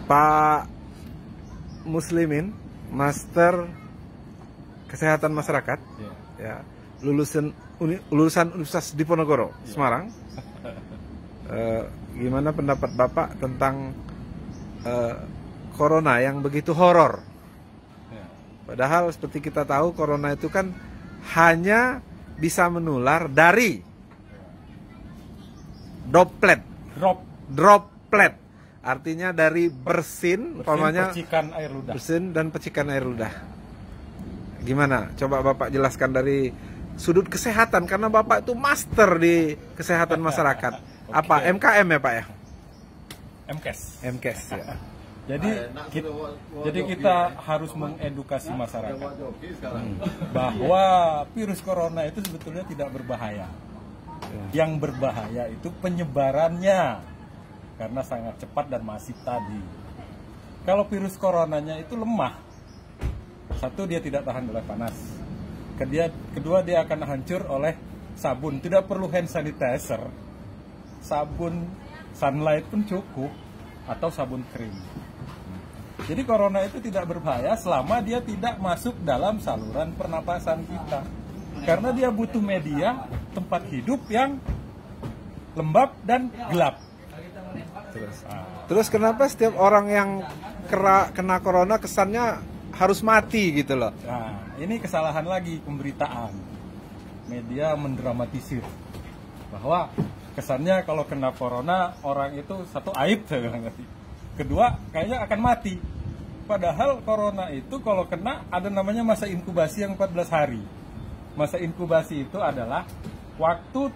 Pak Muslimin, Master Kesehatan Masyarakat, ya, lulusan Universitas Diponegoro, Semarang. Gimana pendapat Bapak tentang corona yang begitu horor? Padahal seperti kita tahu, corona itu kan hanya bisa menular dari droplet. Artinya dari bersin, percikan air ludah. Bersin dan percikan air ludah. Gimana? Coba Bapak jelaskan dari sudut kesehatan, karena Bapak itu master di kesehatan masyarakat. Apa MKM ya Pak ya? MKes ya. Jadi kita harus mengedukasi masyarakat bahwa virus corona itu sebetulnya tidak berbahaya. Yang berbahaya itu penyebarannya, karena sangat cepat dan masif tadi. Kalau virus coronanya itu lemah, satu, dia tidak tahan oleh panas. Kedua, dia akan hancur oleh sabun. Tidak perlu hand sanitizer, sabun sunlight pun cukup, atau sabun krim. Jadi corona itu tidak berbahaya selama dia tidak masuk dalam saluran pernapasan kita. Karena dia butuh media tempat hidup yang lembab dan gelap. Terus kenapa setiap orang yang kena corona kesannya harus mati gitu loh? Nah, ini kesalahan lagi pemberitaan. Media mendramatisir bahwa kesannya kalau kena corona orang itu satu aib, saya bilang tadi. Kedua, kayaknya akan mati. Padahal corona itu kalau kena ada namanya masa inkubasi yang 14 hari. Masa inkubasi itu adalah waktu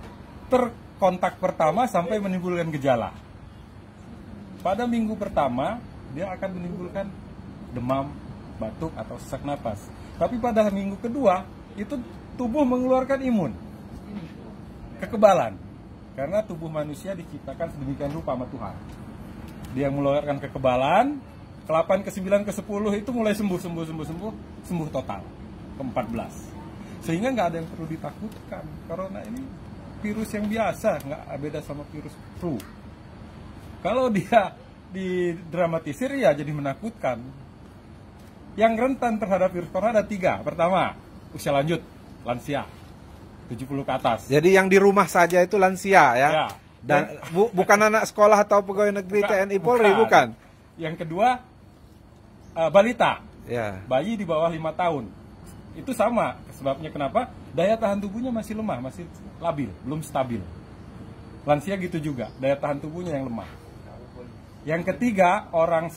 terkontak pertama sampai menimbulkan gejala. Pada minggu pertama, dia akan menimbulkan demam, batuk, atau sesak napas. Tapi pada minggu kedua, itu tubuh mengeluarkan imun, kekebalan. Karena tubuh manusia diciptakan sedemikian rupa sama Tuhan. Dia mengeluarkan kekebalan, ke-8, ke-9, ke-10 itu mulai sembuh total, ke-14. Sehingga nggak ada yang perlu ditakutkan. Corona ini virus yang biasa, nggak beda sama virus flu. Kalau dia didramatisir ya jadi menakutkan. Yang rentan terhadap virus corona ada 3. Pertama, usia lanjut, lansia, 70 ke atas. Jadi yang di rumah saja itu lansia ya? Ya. Dan bukan anak sekolah atau pegawai negeri TNI Polri, bukan? Yang kedua, balita, ya. Bayi di bawah 5 tahun. Itu sama sebabnya kenapa? Daya tahan tubuhnya masih lemah, masih labil, belum stabil. Lansia gitu juga, daya tahan tubuhnya yang lemah. Yang ketiga, orang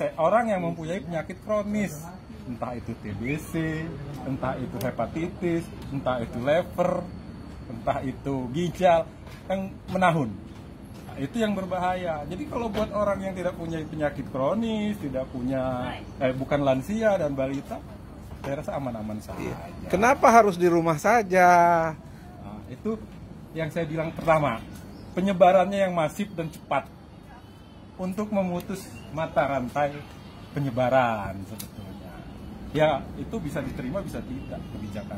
yang mempunyai penyakit kronis, entah itu TBC, entah itu hepatitis, entah itu liver, entah itu ginjal, yang menahun. Nah, itu yang berbahaya. Jadi kalau buat orang yang tidak punya penyakit kronis, tidak punya bukan lansia dan balita, saya rasa aman-aman saja. Kenapa harus di rumah saja? Nah, itu yang saya bilang pertama, penyebarannya yang masif dan cepat untuk memutus mata rantai penyebaran sebetulnya. Ya, itu bisa diterima, bisa tidak kebijakan.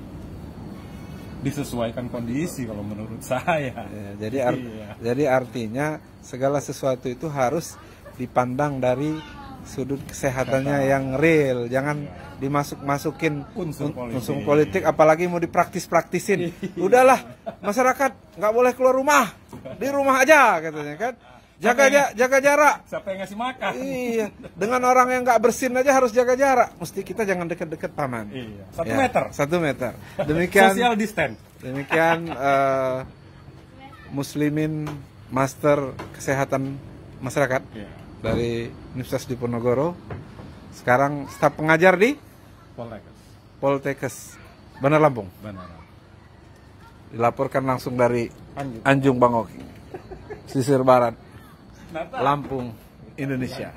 Disesuaikan kondisi kalau menurut saya. Ya, jadi artinya segala sesuatu itu harus dipandang dari sudut kesehatannya yang real, jangan dimasuk-masukin unsur politik, apalagi mau dipraktis-praktisin. Udahlah, masyarakat nggak boleh keluar rumah, di rumah aja katanya kan. Jaga jarak. Siapa yang ngasih makan? Iya, dengan orang yang nggak bersin aja harus jaga jarak. Mesti kita jangan deket-deket paman. Iya. 1 meter. 1 meter. Demikian. Social distance. Demikian Muslimin Master Kesehatan Masyarakat dari Universitas Diponegoro. Sekarang staf pengajar di Poltekkes Bandar Lampung. Dilaporkan langsung dari Anjung Bangoki, Sisir Barat, Lampung, Indonesia.